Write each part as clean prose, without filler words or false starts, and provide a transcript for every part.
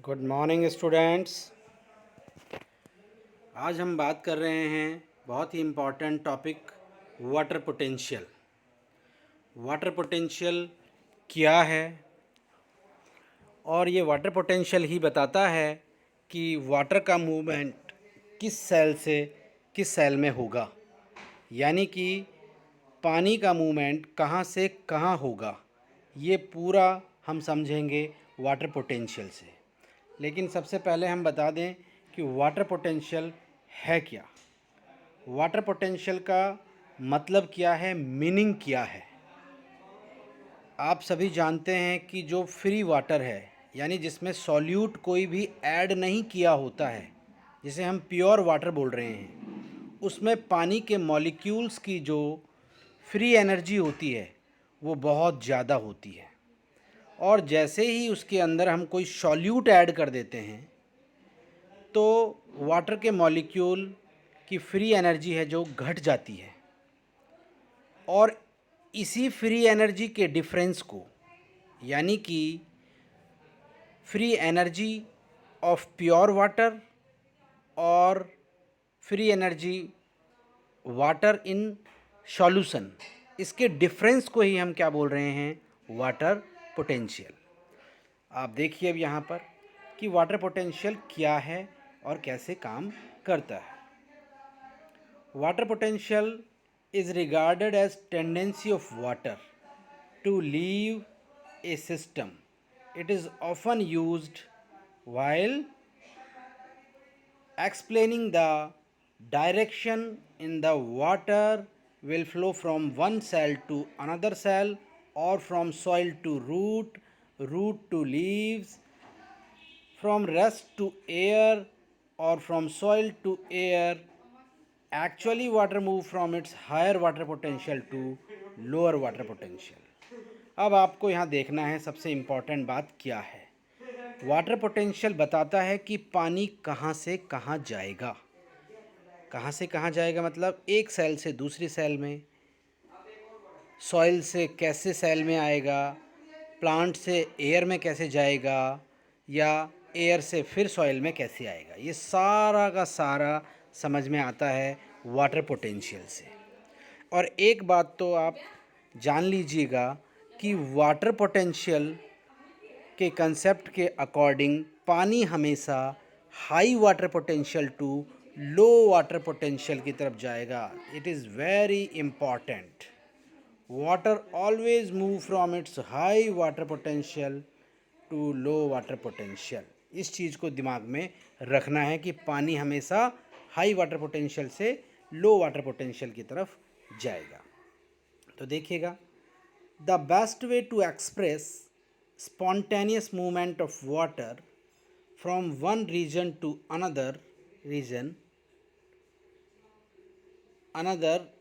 Good morning students. आज हम बात कर रहे हैं बहुत ही important topic water potential. Water potential क्या है और ये वाटर पोटेंशियल ही बताता है कि वाटर का मूवमेंट किस सेल से किस सेल में होगा, यानी कि पानी का मूवमेंट कहाँ से कहाँ होगा। ये पूरा हम समझेंगे वाटर पोटेंशियल से। लेकिन सबसे पहले हम बता दें कि वाटर पोटेंशियल है क्या, वाटर पोटेंशियल का मतलब क्या है, मीनिंग क्या है। आप सभी जानते हैं कि जो फ्री वाटर है, यानी जिसमें सॉल्यूट कोई भी ऐड नहीं किया होता है, जिसे हम प्योर वाटर बोल रहे हैं, उसमें पानी के मॉलिक्यूल्स की जो फ्री एनर्जी होती है वो बहुत ज़्यादा होती है। और जैसे ही उसके अंदर हम कोई सॉल्यूट ऐड कर देते हैं तो वाटर के मॉलिक्यूल की फ्री एनर्जी है जो घट जाती है, और इसी फ्री एनर्जी के डिफरेंस को, यानी कि free energy of pure water और free energy water in solution, इसके डिफरेंस को ही हम क्या बोल रहे हैं, वाटर पोटेंशियल। आप देखिए अब यहाँ पर कि वाटर पोटेंशियल क्या है और कैसे काम करता है। Water potential is regarded as tendency of water to leave a system. It is often used while explaining the direction in the water will flow from one cell to another cell, or from soil to root, root to leaves, from rest to air, or from soil to air. Actually, water move from its higher water potential to lower water potential. अब आपको यहाँ देखना है सबसे important बात क्या है। Water potential बताता है कि पानी कहाँ से कहाँ जाएगा। कहाँ से कहाँ जाएगा मतलब एक सेल से दूसरी सेल में, सॉइल से कैसे सेल में आएगा, प्लांट से एयर में कैसे जाएगा, या एयर से फिर सॉइल में कैसे आएगा। ये सारा का सारा समझ में आता है वाटर पोटेंशियल से। और एक बात तो आप जान लीजिएगा कि वाटर पोटेंशियल के कंसेप्ट के अकॉर्डिंग पानी हमेशा high water potential to low water potential की तरफ जाएगा। It is very important. Water always move from its high water potential to low water potential. इस चीज़ को दिमाग में रखना है कि पानी हमेशा हाई वाटर पोटेंशियल से लो वाटर पोटेंशियल की तरफ जाएगा। तो देखिएगा, the best way to express spontaneous movement of water from one region to another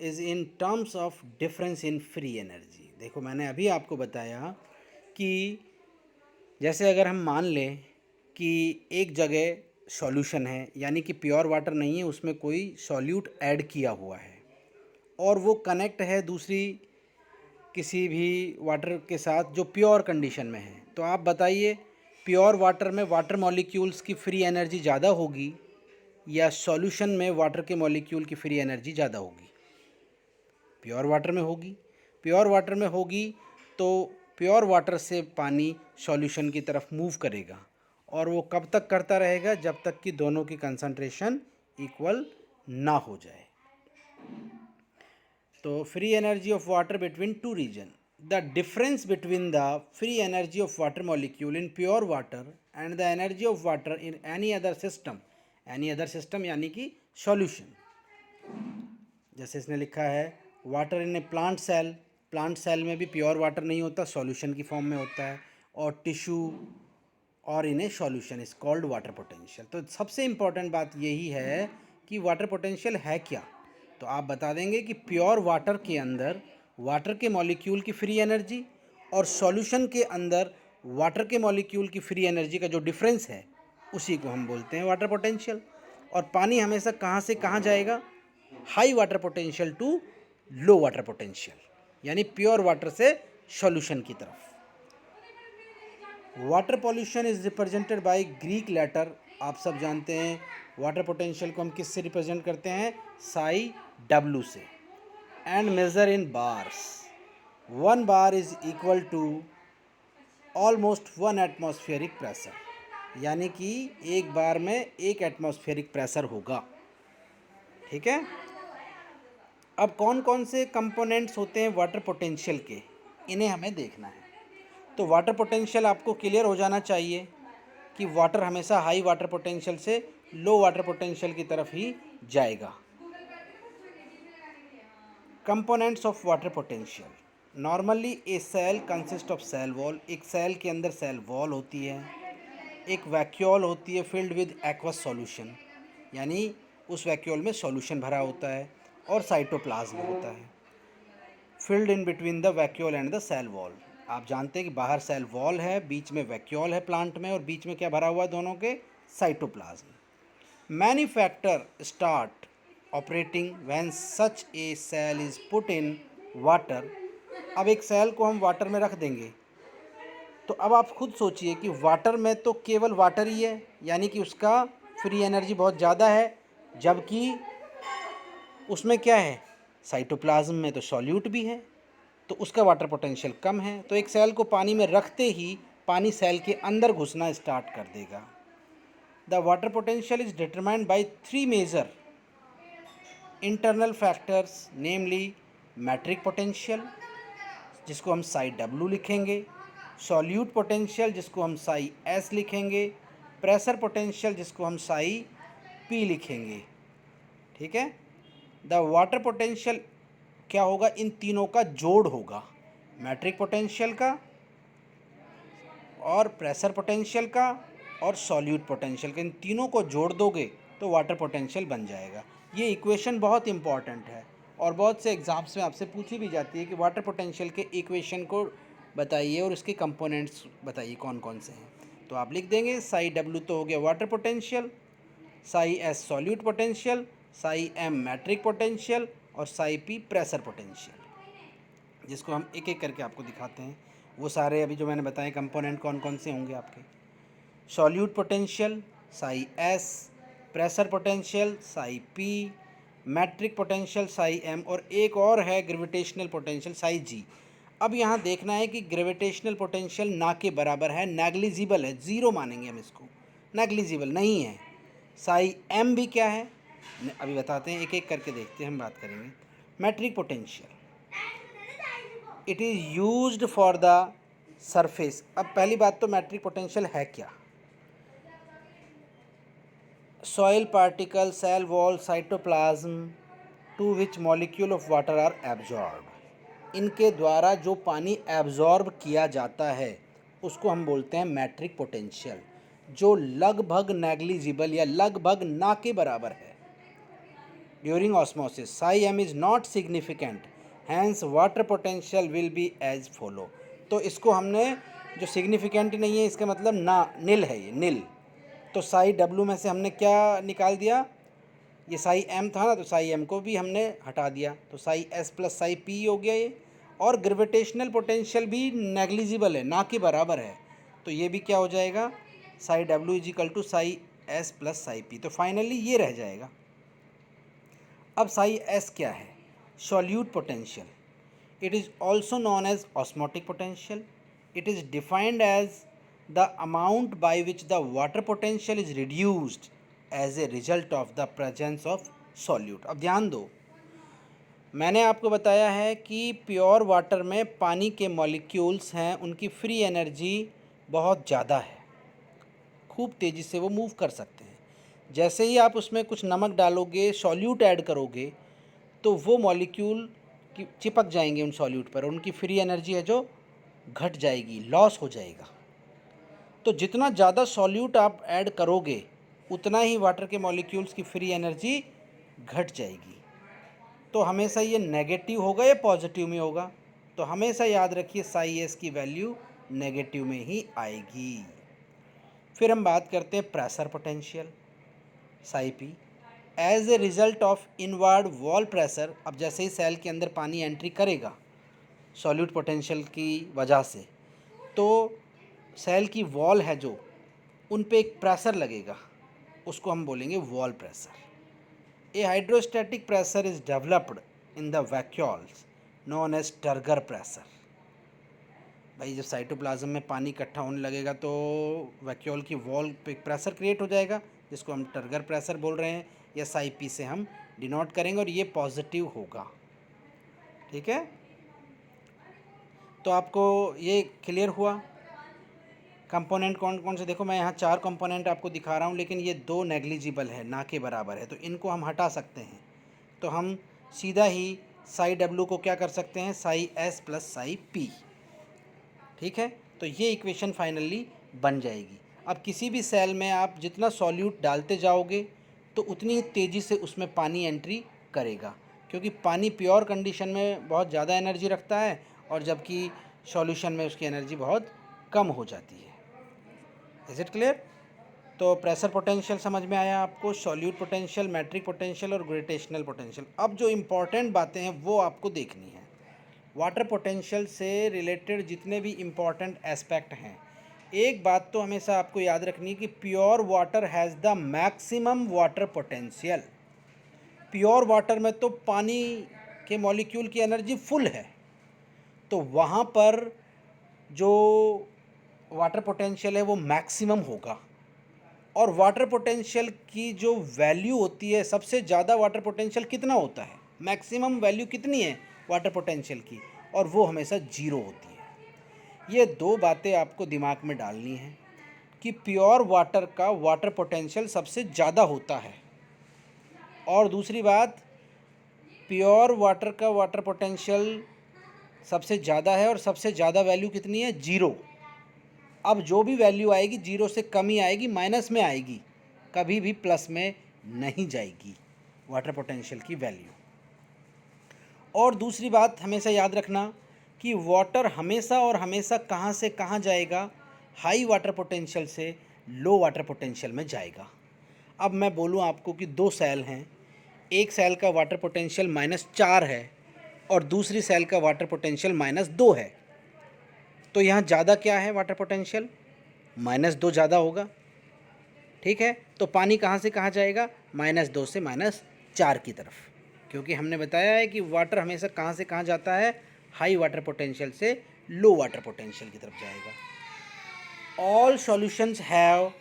is in terms of difference in free energy। देखो, मैंने अभी आपको बताया कि जैसे अगर हम मान लें कि एक जगह सॉल्यूशन है, यानी कि प्योर वाटर नहीं है, उसमें कोई सॉल्यूट ऐड किया हुआ है, और वो कनेक्ट है दूसरी किसी भी वाटर के साथ जो प्योर कंडीशन में है। तो आप बताइए, प्योर वाटर में वाटर मॉलिक्यूल्स की फ्री एनर्जी ज़्यादा होगी या सॉल्यूशन में वाटर के मॉलिक्यूल की फ्री एनर्जी ज़्यादा होगी? प्योर वाटर में होगी। प्योर वाटर में होगी तो प्योर वाटर से पानी सॉल्यूशन की तरफ मूव करेगा, और वो कब तक करता रहेगा, जब तक कि दोनों की कंसंट्रेशन इक्वल ना हो जाए। तो free energy of water between two region, the difference between the free energy of water molecule in pure water and the energy of water in any other system. Any other system यानी कि solution. जैसे इसने लिखा है water in a plant cell, plant cell में भी pure water नहीं होता, सॉल्यूशन की फॉर्म में होता है, और टिश्यू और in a solution is called water potential. तो सबसे इम्पॉर्टेंट बात यही है कि वाटर पोटेंशियल है क्या। तो आप बता देंगे कि प्योर वाटर के अंदर वाटर के मॉलिक्यूल की फ्री एनर्जी और सॉल्यूशन के अंदर वाटर के मॉलिक्यूल की फ्री एनर्जी का जो डिफरेंस है उसी को हम बोलते हैं वाटर पोटेंशियल। और पानी हमेशा कहाँ से कहाँ जाएगा, high water potential to low water potential, यानी प्योर वाटर से सॉल्यूशन की तरफ। Water pollution is represented by Greek letter, आप सब जानते हैं वाटर पोटेंशियल को हम किससे रिप्रेजेंट करते हैं, साई डब्ल्यू से, and measure in bars. 1 bar is equal to almost 1 atmospheric pressure, यानी कि एक बार में 1 एटमॉस्फेरिक प्रेशर होगा। ठीक है। अब कौन कौन से कंपोनेंट्स होते हैं वाटर पोटेंशियल के, इन्हें हमें देखना है। तो वाटर पोटेंशियल आपको क्लियर हो जाना चाहिए कि वाटर हमेशा हाई वाटर पोटेंशियल से लो वाटर पोटेंशियल की तरफ ही जाएगा। Components of water potential, normally a cell consist of cell wall, एक सेल के अंदर सेल वॉल होती है, एक वैक्यूल होती है फिल्ड विद एक्वस सॉल्यूशन, यानी उस वैक्यूल में सॉल्यूशन भरा होता है, और साइटोप्लाज्म होता है filled in between the vacuole and the cell wall. आप जानते हैं कि बाहर सेल वॉल है, बीच में वैक्यूल है प्लांट में, और बीच में क्या भरा हुआ है दोनों के, cytoplasm. Many factor start operating when such a cell is put in water. अब एक सेल को हम वाटर में रख देंगे, तो अब आप खुद सोचिए कि वाटर में तो केवल वाटर ही है, यानी कि उसका फ्री एनर्जी बहुत ज़्यादा है, जबकि उसमें क्या है, साइटोप्लाज्म में तो सॉल्यूट भी है, तो उसका वाटर पोटेंशियल कम है। तो एक सेल को पानी में रखते ही पानी सेल के अंदर घुसना स्टार्ट कर देगा। The water potential is determined by 3 major internal factors, namely matric potential, जिसको हम साई डब्ल्यू लिखेंगे, सॉल्यूट पोटेंशियल जिसको हम साई एस लिखेंगे, प्रेशर पोटेंशियल जिसको हम साई पी लिखेंगे। ठीक है। द वाटर पोटेंशियल क्या होगा, इन तीनों का जोड़ होगा, मैट्रिक पोटेंशियल का और प्रेशर पोटेंशियल का और सॉल्यूट पोटेंशियल का, इन तीनों को जोड़ दोगे तो वाटर पोटेंशियल बन जाएगा। ये इक्वेशन बहुत इंपॉर्टेंट है और बहुत से एग्जाम्स में आपसे पूछी भी जाती है कि वाटर पोटेंशियल के इक्वेशन को बताइए और इसके कंपोनेंट्स बताइए कौन कौन से हैं। तो आप लिख देंगे साई डब्ल्यू तो हो गया water potential, psi S solute potential, psi M matric potential और साई पी प्रेशर पोटेंशियल, जिसको हम एक एक करके आपको दिखाते हैं। वो सारे अभी जो मैंने बताए कंपोनेंट कौन कौन से होंगे आपके, solute potential psi S, pressure potential psi P, matric potential psi M, और एक और है ग्रेविटेशनल पोटेंशियल साई जी। अब यहाँ देखना है कि ग्रेविटेशनल पोटेंशियल ना के बराबर है, नेग्लिजिबल है, ज़ीरो मानेंगे हम इसको, नेग्लिजिबल नहीं है। साई एम भी क्या है अभी बताते हैं, एक एक करके देखते हैं, हम बात करेंगे। Matric potential, it is used for the surface. अब पहली बात तो मैट्रिक पोटेंशियल है क्या, soil particle, cell wall, cytoplasm to which molecule of water are absorb, इनके द्वारा जो पानी एब्जॉर्ब किया जाता है उसको हम बोलते हैं मैट्रिक पोटेंशियल, जो लगभग नेग्लिजिबल या लगभग ना के बराबर है। During osmosis psi M is not significant, hence water potential will be as follow. तो इसको हमने जो सिग्निफिकेंट नहीं है इसका मतलब ना, नील है, ये नील। तो साई डब्ल्यू में से हमने क्या निकाल दिया, ये साई एम था ना, तो साई एम को भी हमने हटा दिया, तो Sai S plus psi P हो गया ये। और ग्रेविटेशनल पोटेंशियल भी नेग्लिजिबल है, ना के बराबर है, तो ये भी क्या हो जाएगा, psi W is equal to psi S plus psi P. तो फाइनली ये रह जाएगा। अब साई एस क्या है, solute potential, it is also known as osmotic potential, it is defined as the amount by which the water potential is reduced as a result of the presence of solute। अब ध्यान दो, मैंने आपको बताया है कि प्योर वाटर में पानी के मॉलिक्यूल्स हैं, उनकी फ्री एनर्जी बहुत ज़्यादा है, खूब तेज़ी से वो मूव कर सकते हैं। जैसे ही आप उसमें कुछ नमक डालोगे, सॉल्यूट ऐड करोगे, तो वो मॉलिक्यूल की चिपक जाएंगे उन सॉल्यूट पर, उनकी फ्री एनर्जी है जो घट जाएगी, लॉस हो जाएगा। तो जितना ज़्यादा सॉल्यूट आप ऐड करोगे उतना ही वाटर के मॉलिक्यूल्स की फ्री एनर्जी घट जाएगी। तो हमेशा ये नेगेटिव होगा या पॉजिटिव में होगा, तो हमेशा याद रखिए साई एस की वैल्यू नेगेटिव में ही आएगी। फिर हम बात करते हैं pressure potential psi P, as a result of inward wall pressure. अब जैसे ही सेल के अंदर पानी एंट्री करेगा सॉल्यूट पोटेंशियल की वजह से, तो सेल की वॉल है जो, उन पे एक प्रेशर लगेगा, उसको हम बोलेंगे wall pressure. A hydrostatic pressure is developed in the vacuoles known as turgor pressure. भाई जब साइटोप्लाज्म में पानी इकट्ठा होने लगेगा तो वैक्यूल की वॉल पे प्रेशर क्रिएट हो जाएगा, जिसको हम टर्गर प्रेशर बोल रहे हैं, या SIP से हम डिनोट करेंगे, और ये पॉजिटिव होगा। ठीक है, तो आपको ये क्लियर हुआ। कंपोनेंट कौन कौन से, देखो मैं यहाँ 4 कंपोनेंट आपको दिखा रहा हूँ, लेकिन ये 2 नेग्लिजिबल है, ना के बराबर है, तो इनको हम हटा सकते हैं। तो हम सीधा ही साई W को क्या कर सकते हैं, Sai S plus psi P। ठीक है, तो ये इक्वेशन फाइनली बन जाएगी। अब किसी भी सेल में आप जितना सॉल्यूट डालते जाओगे तो उतनी तेज़ी से उसमें पानी एंट्री करेगा, क्योंकि पानी प्योर कंडीशन में बहुत ज़्यादा एनर्जी रखता है, और जबकि सॉल्यूशन में उसकी एनर्जी बहुत कम हो जाती है। Is it clear? तो प्रेशर पोटेंशियल समझ में आया आपको, सॉल्यूट पोटेंशियल, मैट्रिक पोटेंशियल और ग्रेविटेशनल पोटेंशियल। अब जो इम्पॉर्टेंट बातें हैं वो आपको देखनी है। वाटर पोटेंशियल से रिलेटेड जितने भी इम्पॉर्टेंट एस्पेक्ट हैं, एक बात तो हमेशा आपको याद रखनी है कि pure water has the maximum water potential. Pure water में तो पानी के मॉलिक्यूल की एनर्जी फुल है, तो वहाँ पर जो वाटर पोटेंशियल है वो मैक्सिमम होगा। और वाटर पोटेंशियल की जो वैल्यू होती है, सबसे ज़्यादा वाटर पोटेंशियल कितना होता है, मैक्सिमम वैल्यू कितनी है वाटर पोटेंशियल की, और वो हमेशा 0 होती है। ये 2 बातें आपको दिमाग में डालनी है कि प्योर वाटर का वाटर पोटेंशियल सबसे ज़्यादा होता है, और दूसरी बात, प्योर वाटर का वाटर पोटेंशियल सबसे ज़्यादा है, और सबसे ज़्यादा वैल्यू कितनी है, 0। अब जो भी वैल्यू आएगी 0 से कम ही आएगी, माइनस में आएगी, कभी भी प्लस में नहीं जाएगी वाटर पोटेंशियल की वैल्यू। और दूसरी बात हमेशा याद रखना कि वाटर हमेशा और हमेशा कहाँ से कहाँ जाएगा, हाई वाटर पोटेंशियल से लो वाटर पोटेंशियल में जाएगा। अब मैं बोलूँ आपको कि 2 सेल हैं, एक सेल का वाटर पोटेंशियल -4 है और दूसरी सेल का वाटर पोटेंशियल -2 है, तो यहाँ ज़्यादा क्या है वाटर पोटेंशियल, -2 ज़्यादा होगा। ठीक है, तो पानी कहाँ से कहाँ जाएगा, -2 से -4 की तरफ, क्योंकि हमने बताया है कि वाटर हमेशा कहाँ से कहाँ जाता है, हाई वाटर पोटेंशियल से लो वाटर पोटेंशियल की तरफ जाएगा। All solutions have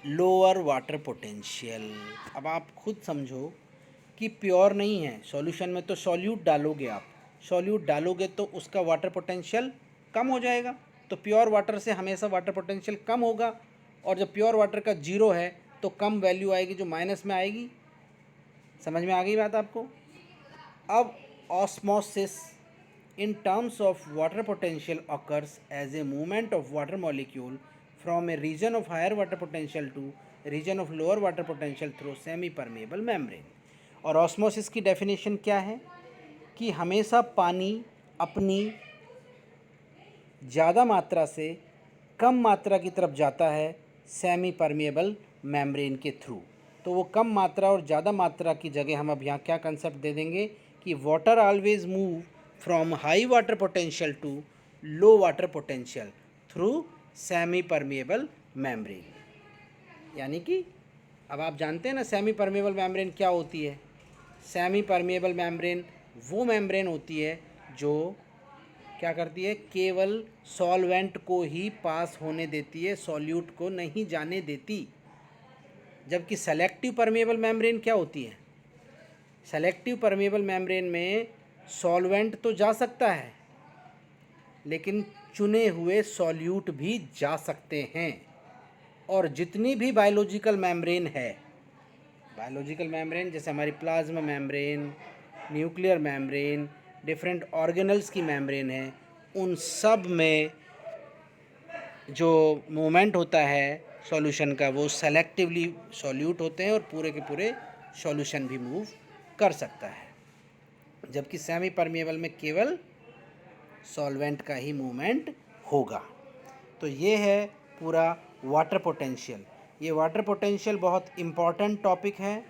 lower water potential. अब आप खुद समझो कि प्योर नहीं है, सॉल्यूशन में तो सॉल्यूट डालोगे, आप सॉल्यूट डालोगे तो उसका वाटर पोटेंशियल कम हो जाएगा, तो प्योर वाटर से हमेशा वाटर पोटेंशियल कम होगा, और जब प्योर वाटर का 0 है तो कम वैल्यू आएगी जो माइनस में आएगी। समझ में आ गई बात आपको? अब osmosis in terms of water potential occurs as a movement of water molecule from a region of higher water potential to region of lower water potential through semi permeable membrane। और osmosis की definition क्या है कि हमेशा पानी अपनी ज़्यादा मात्रा से कम मात्रा की तरफ जाता है सेमी परमेबल मेम्ब्रेन के थ्रू। तो वो कम मात्रा और ज़्यादा मात्रा की जगह हम अब यहाँ क्या कंसेप्ट दे देंगे कि water always move from high water potential to low water potential through semipermeable membrane. यानी कि अब आप जानते हैं ना सेमी परमेबल मेम्ब्रेन क्या होती है। सेमी परमेबल मेम्ब्रेन वो मेम्ब्रेन होती है जो क्या करती है, केवल सॉल्वेंट को ही पास होने देती है, सॉल्यूट को नहीं जाने देती। जबकि सेलेक्टिव परमेबल मेम्ब्रेन क्या होती है, सेलेक्टिव परमेबल मेम्ब्रेन में सॉल्वेंट तो जा सकता है लेकिन चुने हुए सॉल्यूट भी जा सकते हैं। और जितनी भी बायोलॉजिकल मेम्ब्रेन है, बायोलॉजिकल मेम्ब्रेन जैसे हमारी plasma membrane, nuclear membrane, different organelles की मेम्ब्रेन है, उन सब में जो मूवमेंट होता है सॉल्यूशन का वो सेलेक्टिवली सॉल्यूट होते हैं और पूरे के पूरे सॉल्यूशन भी मूव कर सकता है। जबकि सेमी परमेबल में केवल सॉल्वेंट का ही मूवमेंट होगा। तो ये है पूरा वाटर पोटेंशियल। ये वाटर पोटेंशियल बहुत इम्पॉर्टेंट टॉपिक है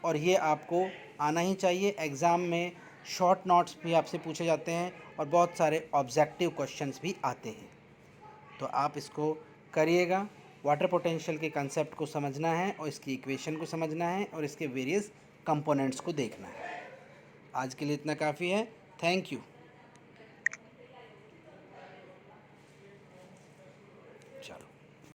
और ये आपको आना ही चाहिए। एग्ज़ाम में शॉर्ट नोट्स भी आपसे पूछे जाते हैं और बहुत सारे ऑब्जेक्टिव क्वेश्चंस भी आते हैं। तो आप इसको करिएगा। वाटर पोटेंशियल के कंसेप्ट को समझना है और इसकी इक्वेशन को समझना है और इसके वेरियस कंपोनेंट्स को देखना है। आज के लिए इतना काफ़ी है। Thank you. चलो।